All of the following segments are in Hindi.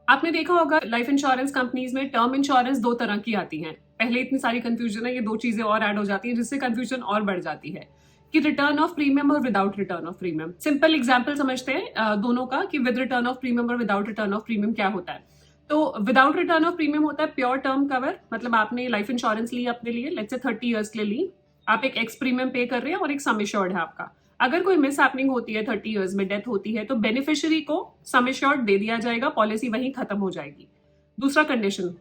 आपने देखा होगा लाइफ इंश्योरेंस कंपनीज में टर्म इंश्योरेंस दो तरह की आती हैं। पहले इतनी सारी कंफ्यूजन है, ये दो चीजें और ऐड हो जाती हैं जिससे कंफ्यूजन और बढ़ जाती है कि रिटर्न ऑफ प्रीमियम और without return of premium. Simple example समझते हैं दोनों का कि विद रिटर्न ऑफ प्रीमियम और विदाउट रिटर्न ऑफ प्रीमियम क्या होता है। तो विदाउट रिटर्न ऑफ प्रीमियम होता है प्योर टर्म कवर, मतलब आपने लाइफ इंश्योरेंस ली अपने लिए, लेट्स से 30 ईयर्स के लिए ली, आप एक एक्स प्रीमियम पे कर रहे हैं और एक सम एश्योर्ड है आपका। अगर कोई मिस हैपनिंग होती है 30 ईयर्स में, डेथ होती है, तो बेनिफिशियरी को सम एश्योर्ड दे दिया जाएगा, पॉलिसी वहीं खत्म हो जाएगी। दूसरा कंडीशन,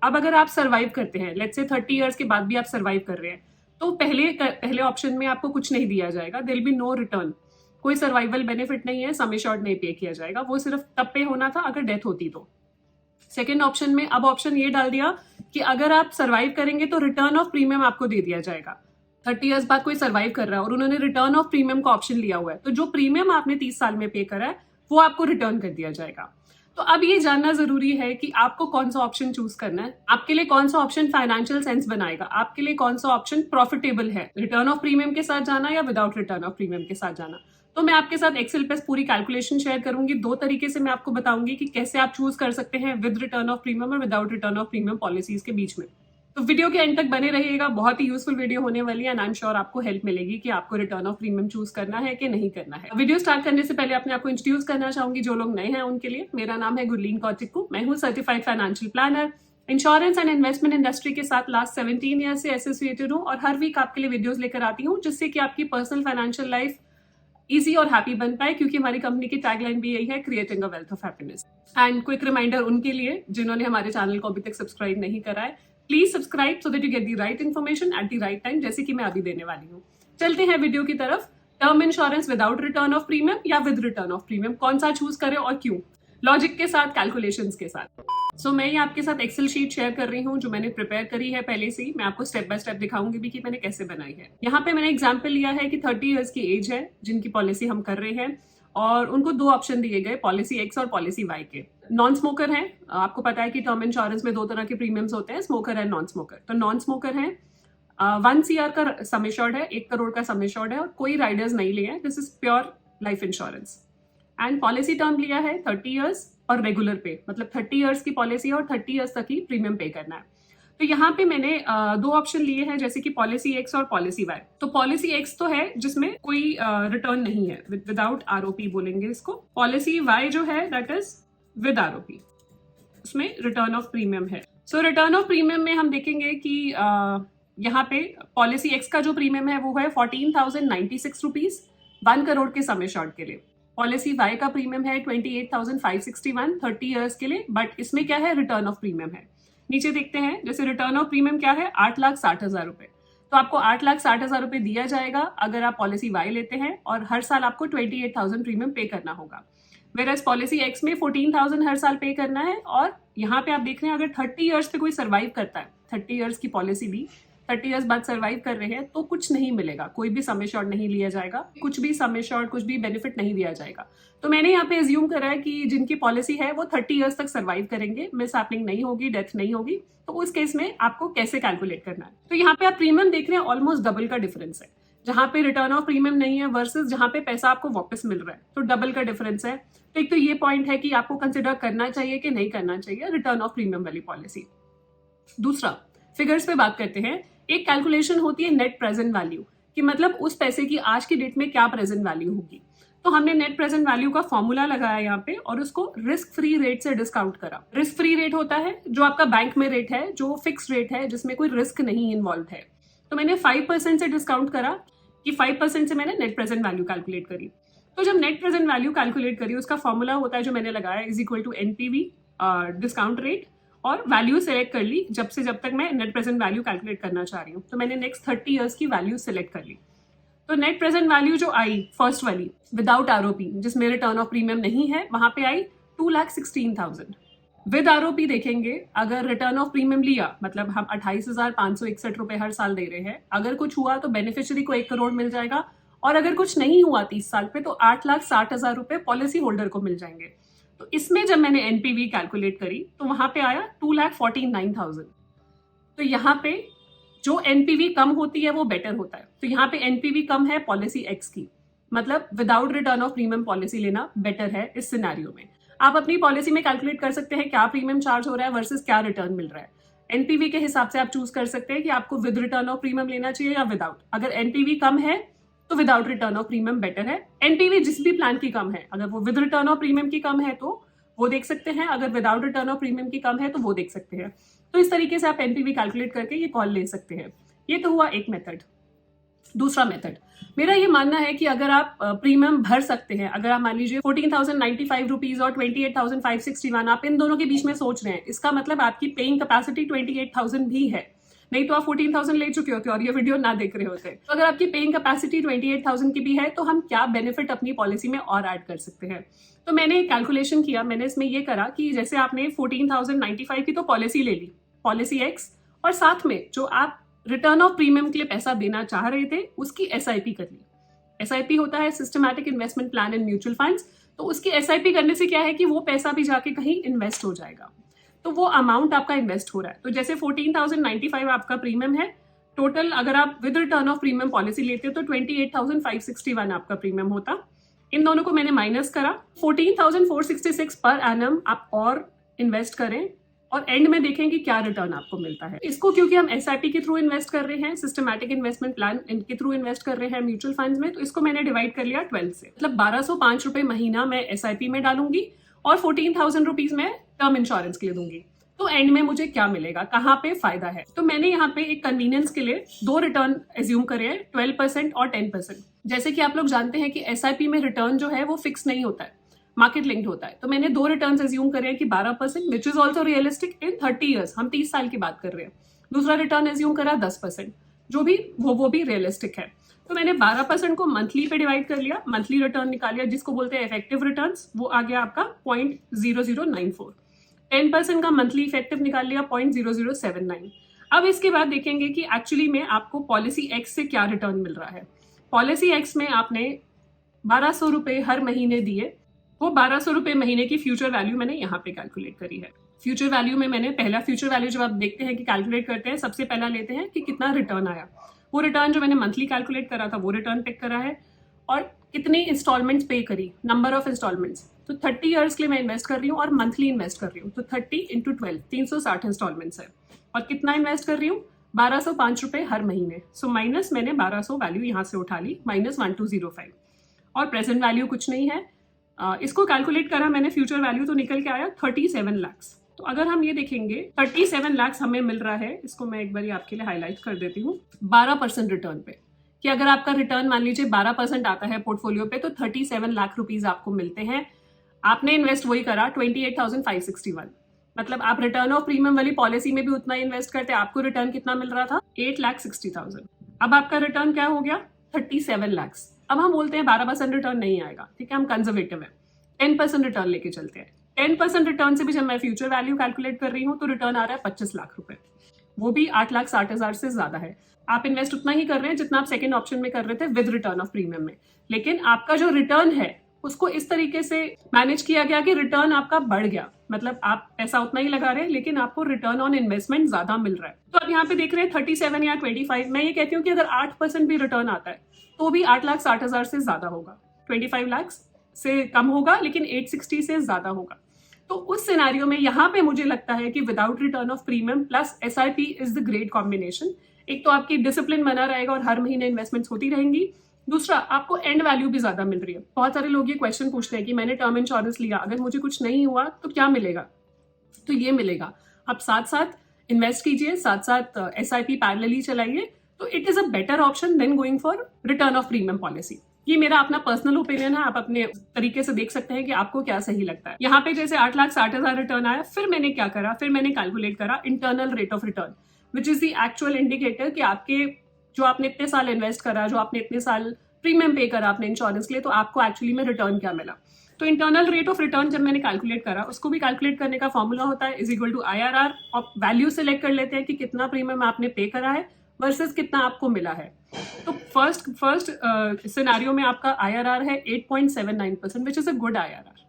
अब अगर आप सर्वाइव करते हैं, लेट्स से 30 ईयर्स के बाद भी आप सर्वाइव कर रहे हैं, तो पहले ऑप्शन में आपको कुछ नहीं दिया जाएगा, there will be no return, कोई सर्वाइवल बेनिफिट नहीं है, सम एश्योर्ड नहीं पे किया जाएगा, वो सिर्फ तब पे होना था अगर डेथ होती तो। सेकेंड ऑप्शन में अब ऑप्शन ये डाल दिया कि अगर आप सर्वाइव करेंगे तो रिटर्न ऑफ प्रीमियम आपको दे दिया जाएगा। 30 ईयर्स बाद कोई सर्वाइव कर रहा है और उन्होंने रिटर्न ऑफ प्रीमियम का ऑप्शन लिया हुआ है, तो जो प्रीमियम आपने 30 साल में पे करा है वो आपको रिटर्न कर दिया जाएगा। तो अब ये जानना जरूरी है कि आपको कौन सा ऑप्शन चूज करना है, आपके लिए कौन सा ऑप्शन फाइनेंशियल सेंस बनाएगा, आपके लिए कौन सा ऑप्शन प्रॉफिटेबल है, रिटर्न ऑफ प्रीमियम के साथ जाना या विदाउट रिटर्न ऑफ प्रीमियम के साथ जाना। तो मैं आपके साथ एक्सेल पे पूरी कैलकुलेशन शेयर करूंगी, दो तरीके से मैं आपको बताऊंगी कि कैसे आप चूज कर सकते हैं विद रिटर्न ऑफ प्रीमियम और without return of premium policies के बीच में। तो वीडियो के एंड तक बने रहिएगा, बहुत ही यूजफुल वीडियो होने वाली है एंड आई एम श्योर आपको हेल्प मिलेगी कि आपको रिटर्न ऑफ प्रीमियम चूज करना है कि नहीं करना है। वीडियो स्टार्ट करने से पहले अपने आपको इंट्रोड्यूस करना चाहूंगी, जो लोग नए हैं उनके लिए। मेरा नाम है गुरलीन कौटिक्कू, मैं हूँ certified financial planner, insurance and investment industry के साथ लास्ट 17 ईयर से एसोसिएटेड हूँ और हर वीक आपके लिए वीडियोज लेकर आती हूँ जिससे कि आपकी पर्सनल फाइनेंशियल लाइफ इजी और हैप्पी बन पाए, क्योंकि हमारी कंपनी की टैगलाइन भी यही है, creating a wealth of happiness. And quick reminder उनके लिए जिन्होंने हमारे चैनल को अभी तक सब्सक्राइब नहीं करा है, please subscribe so that you get the right information at the right time, जैसे कि मैं अभी देने वाली हूँ। चलते हैं वीडियो की तरफ। Term insurance without return of premium या विद रिटर्न ऑफ प्रीमियम, कौन सा चूज करें और क्यों, लॉजिक के साथ, कैलकुलेशंस के साथ। मैं ये आपके साथ एक्सेल शीट शेयर कर रही हूँ जो मैंने प्रिपेयर करी है पहले से ही। मैं आपको स्टेप बाय स्टेप दिखाऊंगी भी कि मैंने कैसे बनाई है। यहाँ पे मैंने एग्जाम्पल लिया है कि 30 ईयर्स की एज है जिनकी पॉलिसी हम कर रहे हैं और उनको दो ऑप्शन दिए गए, पॉलिसी एक्स और पॉलिसी वाई के। नॉन स्मोकर है, आपको पता है कि टर्म इंश्योरेंस में दो तरह के प्रीमियम्स होते हैं, स्मोकर एंड नॉन स्मोकर। तो नॉन स्मोकर है, 1 CR का सम एश्योर्ड है, 1 करोड़ का सम एश्योर्ड है और कोई राइडर्स नहीं लिए हैं, this is pure life insurance. And policy term लिया है 30 ईयर्स और रेगुलर पे, मतलब 30 ईयर्स की पॉलिसी और 30 ईयर्स तक ही प्रीमियम पे करना है। तो यहाँ पे मैंने दो ऑप्शन लिए हैं, जैसे कि पॉलिसी एक्स और पॉलिसी वाई। तो पॉलिसी एक्स तो है जिसमें कोई रिटर्न नहीं है, विदाउट आरओपी बोलेंगे इसको। पॉलिसी वाई जो है दैट इज विद आरओपी, उसमें रिटर्न ऑफ प्रीमियम है। सो रिटर्न ऑफ प्रीमियम में हम देखेंगे कि यहाँ पे पॉलिसी एक्स का जो प्रीमियम है वो है 14,096 रुपीज 1 करोड़ के सम एश्योर्ड के लिए। पॉलिसी वाई का प्रीमियम है 28,561 30 ईयर्स के लिए, बट इसमें क्या है, रिटर्न ऑफ प्रीमियम है। नीचे देखते हैं, जैसे रिटर्न ऑफ प्रीमियम क्या है, 8,60,000 रुपए। तो आपको 8,60,000 रुपए दिया जाएगा अगर आप पॉलिसी वाई लेते हैं और हर साल आपको 28,000 प्रीमियम पे करना होगा। वेरएज पॉलिसी एक्स में 14,000 हर साल पे करना है। और यहाँ पे आप देख रहे हैं अगर 30 ईयर्स पे कोई सर्वाइव करता है, 30 ईयर्स की पॉलिसी ली, 30 ईयर्स बाद सर्वाइव कर रहे हैं, तो कुछ नहीं मिलेगा, कोई भी सम एश्योर्ड नहीं लिया जाएगा, कुछ भी सम एश्योर्ड, कुछ भी बेनिफिट नहीं दिया जाएगा। तो मैंने यहाँ पे एज्यूम करा है कि जिनकी पॉलिसी है वो 30 ईयर्स तक सर्वाइव करेंगे, मिस हैपनिंग नहीं होगी, डेथ नहीं होगी। तो उस केस में आपको कैसे कैलकुलेट करना है, तो यहाँ पे आप प्रीमियम देख रहे हैं, ऑलमोस्ट डबल का डिफरेंस है। जहां पे रिटर्न ऑफ प्रीमियम नहीं है वर्सेस जहां पे पैसा आपको वापस मिल रहा है, तो डबल का डिफरेंस है। तो एक तो ये पॉइंट है कि आपको कंसिडर करना चाहिए कि नहीं करना चाहिए रिटर्न ऑफ प्रीमियम वाली पॉलिसी। दूसरा, फिगर्स पे बात करते हैं। एक कैलकुलेशन होती है नेट प्रेजेंट वैल्यू, कि मतलब उस पैसे की आज की डेट में क्या प्रेजेंट वैल्यू होगी। तो हमने नेट प्रेजेंट वैल्यू का फॉर्मूला लगाया यहाँ पे और उसको रिस्क फ्री रेट से डिस्काउंट करा। रिस्क फ्री रेट होता है जो आपका बैंक में रेट है, जो फिक्स रेट है, जिसमें कोई रिस्क नहीं इन्वॉल्व है। तो मैंने 5% से डिस्काउंट करा कि 5% से मैंने नेट प्रेजेंट वैल्यू कैलकुलेट करी। तो जब नेट प्रेजेंट वैल्यू कैलकुलेट करी, उसका फॉर्मूला होता है जो मैंने लगाया, is equal to NPV discount rate, और वैल्यू सेलेक्ट कर ली जब से जब तक मैं नेट प्रेजेंट वैल्यू कैलकुलेट करना चाह रही हूँ। तो मैंने नेक्स्ट 30 ईयर्स की वैल्यू सेलेक्ट कर ली। तो नेट प्रेजेंट वैल्यू जो आई फर्स्ट वाली विदाउट आरओपी, जिसमें रिटर्न ऑफ प्रीमियम नहीं है, वहां पे आई 2,16,000। विद आरओपी देखेंगे, अगर रिटर्न ऑफ प्रीमियम लिया, मतलब हम 28,561 रुपए हर साल दे रहे हैं, अगर कुछ हुआ तो बेनिफिशियरी को 1 करोड़ मिल जाएगा, और अगर कुछ नहीं हुआ 30 साल पे तो 8,60,000 रुपए पॉलिसी होल्डर को मिल जाएंगे। तो इसमें जब मैंने एनपीवी कैलकुलेट करी तो वहां पे आया 2,49,000। तो यहाँ पे जो एनपीवी कम होती है वो बेटर होता है। तो यहाँ पे एनपीवी कम है पॉलिसी एक्स की, मतलब without return of premium policy लेना बेटर है इस सिनेरियो में। आप अपनी पॉलिसी में कैलकुलेट कर सकते हैं क्या प्रीमियम चार्ज हो रहा है वर्सेस क्या रिटर्न मिल रहा है। एनपीवी के हिसाब से आप चूज कर सकते हैं कि आपको विद रिटर्न ऑफ प्रीमियम लेना चाहिए या विदाउट। अगर एनपीवी कम है तो without return of premium better है। एनपीवी जिस भी प्लान की कम है, अगर वो विद रिटर्न ऑफ प्रीमियम की कम है तो वो देख सकते हैं, अगर विदाउट रिटर्न ऑफ प्रीमियम की कम है तो वो देख सकते हैं। तो इस तरीके से आप एनपीवी कैलकुलेट करके ये कॉल ले सकते हैं। ये तो हुआ एक मेथड। दूसरा मेथड, मेरा ये मानना है कि अगर आप प्रीमियम भर सकते हैं, अगर आप मान लीजिए 14,095 रुपीज और 28,561, आप इन दोनों के बीच में सोच रहे हैं, इसका मतलब आपकी पेइंग कैपेसिटी 28,000 भी है, नहीं तो आप 14,000 ले चुके होते और ये वीडियो ना देख रहे होते। तो अगर आपकी पेइंग कैपेसिटी 28,000 की भी है तो हम क्या बेनिफिट अपनी पॉलिसी में और ऐड कर सकते हैं। तो मैंने कैलकुलेशन किया, मैंने इसमें ये करा कि जैसे आपने 14,095 की तो पॉलिसी ले ली, पॉलिसी एक्स, और साथ में जो आप रिटर्न ऑफ प्रीमियम के लिए पैसा देना चाह रहे थे उसकी एसआईपी कर ली। एसआईपी होता है systematic investment plan in mutual funds. तो उसकी एसआईपी करने से क्या है कि वो पैसा भी जाके कहीं इन्वेस्ट हो जाएगा, तो वो अमाउंट आपका इन्वेस्ट हो रहा है। तो जैसे 14,095 आपका प्रीमियम है टोटल, अगर आप with return of premium policy लेते हो तो 28,561 आपका प्रीमियम होता। इन दोनों को मैंने माइनस करा, 14,466 पर एनम आप और इन्वेस्ट करें और एंड में देखें कि क्या रिटर्न आपको मिलता है। इसको क्योंकि हम एसआईपी के थ्रू इन्वेस्ट कर रहे हैं, सिस्टमैटिक इन्वेस्टमेंट प्लान के थ्रू इन्वेस्ट कर रहे हैं म्यूचुअल फंड्स में, तो इसको मैंने डिवाइड कर लिया 12 से, मतलब 1,205 रुपए महीना मैं एसआईपी में डालूंगी और 14,000 रुपीज मैं टर्म इंश्योरेंस के लिए दूंगी। तो एंड में मुझे क्या मिलेगा, कहाँ पे फायदा है। तो मैंने यहाँ पे एक कन्वीनियंस के लिए दो रिटर्न एज्यूम करे हैं, 12% और 10%। जैसे कि आप लोग जानते हैं कि एसआईपी में रिटर्न जो है वो फिक्स नहीं होता है, मार्केट लिंक्ड होता है। तो मैंने दो रिटर्न्स एज्यूम करे हैं कि 12%, which is also realistic in 30 years, हम 30 साल की बात कर रहे हैं। दूसरा रिटर्न एज्यूम करा 10%, जो भी वो भी रियलिस्टिक है। तो मैंने 12% को मंथली पे डिवाइड कर लिया, मंथली रिटर्न निकाल लिया जिसको बोलते हैं इफेक्टिव रिटर्न्स, वो आ गया आपका 0.0094। 10% का मंथली इफेक्टिव निकाल लिया 0.0079। अब इसके बाद देखेंगे कि एक्चुअली में आपको पॉलिसी एक्स से क्या रिटर्न मिल रहा है। पॉलिसी एक्स में आपने 1,200 रुपए हर महीने दिए, वो 1,200 रुपए महीने की फ्यूचर वैल्यू मैंने यहाँ पे कैलकुलेट करी है। फ्यूचर वैल्यू में मैंने पहला फ्यूचर वैल्यू जब आप देखते हैं कि कैलकुलेट करते हैं, सबसे पहला लेते हैं कि कितना रिटर्न आया। वो रिटर्न जो मैंने मंथली कैलकुलेट करा था वो रिटर्न पिक करा है, और कितनी इंस्टॉलमेंट्स पे करी, नंबर ऑफ इंस्टॉलमेंट्स। तो 30 ईयर्स के लिए मैं इन्वेस्ट कर रही हूँ और मंथली इन्वेस्ट कर रही हूँ, तो 30 × 12 360 इंस्टॉलमेंट्स है। और कितना इन्वेस्ट कर रही हूँ, 1,205 रुपए हर महीने। सो माइनस मैंने 1,200 वैल्यू यहाँ से उठा ली, -1205, और प्रेजेंट वैल्यू कुछ नहीं है। इसको कैलकुलेट करा मैंने, फ्यूचर वैल्यू तो निकल के आया 37 लाख। तो अगर हम ये देखेंगे 37 लाख हमें मिल रहा है, इसको मैं एक बार आपके लिए हाईलाइट कर देती हूँ, 12% रिटर्न पे। कि अगर आपका रिटर्न मान लीजिए 12% आता है पोर्टफोलियो पे, तो 37 लाख रुपीज आपको मिलते हैं। आपने इन्वेस्ट वही करा 28,561, मतलब आप रिटर्न ऑफ प्रीमियम वाली पॉलिसी में भी उतना इन्वेस्ट करते, आपको रिटर्न कितना मिल रहा था, 8,60,000। अब आपका रिटर्न क्या हो गया, 37 लाख। अब हम बोलते हैं 12% रिटर्न नहीं आएगा, ठीक है, हम कंजर्वेटिव है, 10% रिटर्न लेके चलते हैं। 10% रिटर्न से भी जब मैं फ्यूचर वैल्यू कैलकुलेट कर रही हूँ तो रिटर्न आ रहा है 25 लाख रुपए, वो भी 8,60,000 से ज्यादा है। आप इन्वेस्ट उतना ही कर रहे हैं जितना आप सेकंड ऑप्शन में कर रहे थे विद रिटर्न ऑफ प्रीमियम में, लेकिन आपका जो रिटर्न है उसको इस तरीके से मैनेज किया गया कि रिटर्न आपका बढ़ गया, मतलब आप पैसा उतना ही लगा रहे हैं लेकिन आपको रिटर्न ऑन इन्वेस्टमेंट ज्यादा मिल रहा है। तो अब यहाँ पे देख रहे हैं 37 या 25, मैं ये कहती हूँ कि अगर 8% भी रिटर्न आता है तो भी 8,60,000 से ज्यादा होगा, 25 लाख से कम होगा लेकिन 860 से ज्यादा होगा। तो उस सिनेरियो में यहाँ पे मुझे लगता है कि without return of premium plus SIP is the great combination. एक तो आपकी डिसिप्लिन बना रहेगा और हर महीने इन्वेस्टमेंट्स होती रहेंगी, दूसरा आपको एंड वैल्यू भी ज्यादा मिल रही है। बहुत सारे लोग ये क्वेश्चन पूछते हैं कि मैंने टर्म इंश्योरेंस लिया, अगर मुझे कुछ नहीं हुआ तो क्या मिलेगा, तो ये मिलेगा। आप साथ साथ इन्वेस्ट कीजिए, साथ साथ एसआईपी पैरेलली चलाइए, तो it is a better option than going for return of premium policy. ये मेरा अपना पर्सनल ओपिनियन है, आप अपने तरीके से देख सकते हैं कि आपको क्या सही लगता है। यहाँ पे जैसे 8,60,000 रिटर्न आया, फिर मैंने क्या करा, फिर मैंने कैलकुलेट करा internal rate of return, which is the actual indicator कि आपके जो आपने इतने साल इन्वेस्ट करा, जो आपने इतने साल प्रीमियम पे करा अपने इंश्योरेंस के लिए, तो आपको एक्चुअली में रिटर्न क्या मिला। तो इंटरनल रेट ऑफ रिटर्न जब मैंने कैलकुलेट करा, उसको भी कैलकुलेट करने का फॉर्मूला होता है = IRR, और वैल्यू सिलेक्ट कर लेते हैं कि कितना प्रीमियम आपने पे करा है वर्सेस कितना आपको मिला है। तो फर्स्ट सिनेरियो में आपका IRR है 8.79%, which is a good IRR।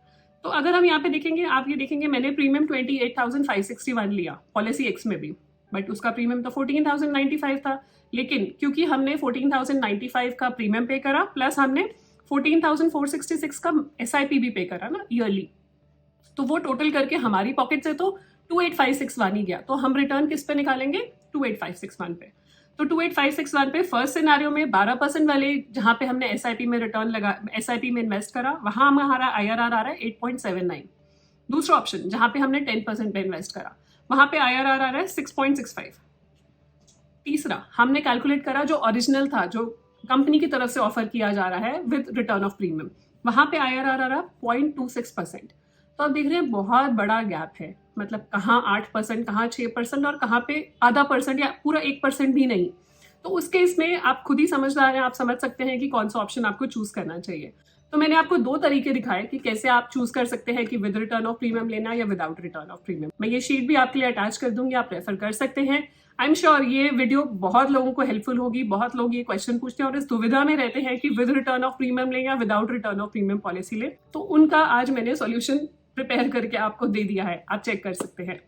तो अगर हम यहाँ पे देखेंगे, आप ये देखेंगे मैंने प्रीमियम 28,561 लिया पॉलिसी एक्स में भी, बट उसका प्रीमियम तो 14,095 था, लेकिन क्योंकि हमने 14,095 का प्रीमियम पे करा प्लस हमने 14,466 का SIP भी पे करा ना ईयरली, तो वो टोटल करके हमारी पॉकेट से तो 28561 ही गया, तो हम रिटर्न किस पे निकालेंगे, 28561 पे। तो 28561 पे फर्स्ट सिनारियो में 12% वाले जहां पे हमने एसआईपी में रिटर्न लगा, एसआईपी में इन्वेस्ट करा, वहां हमारा आईआरआर आ रहा है 8.79। दूसरा ऑप्शन जहां पे हमने 10% पे इन्वेस्ट करा, वहां पे आईआरआर आ रहा है 6.65। तीसरा हमने कैलकुलेट करा जो ओरिजिनल था, जो कंपनी की तरफ से ऑफर किया जा रहा है विद रिटर्न ऑफ प्रीमियम, वहां पे आईआरआर आ रहा है 0.26%। तो आप देख रहे हैं बहुत बड़ा गैप है, मतलब कहाँ 8%, कहाँ 6% और कहाँ पे आधा परसेंट या पूरा 1% भी नहीं। तो उस केस में आप खुद ही समझदार हैं, आप समझ सकते हैं कि कौन सा ऑप्शन आपको चूज करना चाहिए। तो मैंने आपको दो तरीके दिखाए कि कैसे आप चूज कर सकते हैं कि विद रिटर्न ऑफ प्रीमियम लेना या विदाउट रिटर्न ऑफ प्रीमियम। मैं ये शीट भी आपके लिए अटैच कर दूंगी, आप रेफर कर सकते हैं। आई एम श्योर ये वीडियो बहुत लोगों को हेल्पफुल होगी। बहुत लोग ये क्वेश्चन पूछते हैं और इस दुविधा में रहते हैं कि विद रिटर्न ऑफ प्रीमियम लें या without return of premium policy लें। तो उनका आज मैंने सॉल्यूशन प्रिपेयर करके आपको दे दिया है, आप चेक कर सकते हैं।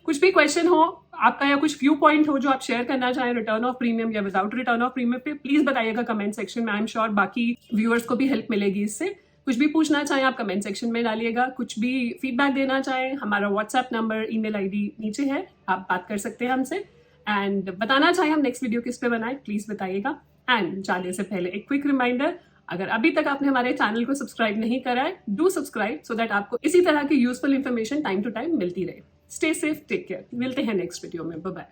कुछ भी क्वेश्चन हो आपका या कुछ व्यू पॉइंट हो जो आप शेयर करना चाहें रिटर्न ऑफ प्रीमियम या विदाउट रिटर्न ऑफ प्रीमियम पे, प्लीज बताइएगा कमेंट सेक्शन में। आई एम श्योर बाकी व्यूअर्स को भी हेल्प मिलेगी इससे। कुछ भी पूछना चाहें आप कमेंट सेक्शन में डालिएगा। कुछ भी फीडबैक देना चाहें, हमारा व्हाट्सएप नंबर, ईमेल आईडी नीचे है, आप बात कर सकते हैं हमसे। एंड बताना चाहें हम नेक्स्ट वीडियो किस पे बनाएं, प्लीज बताइएगा। एंड जाने से पहले एक क्विक रिमाइंडर, अगर अभी तक आपने हमारे चैनल को सब्सक्राइब नहीं करा है, डू सब्सक्राइब सो दैट आपको इसी तरह की useful information time to time मिलती रहे। स्टे सेफ, टेक केयर, मिलते हैं नेक्स्ट वीडियो में, बाय बाय।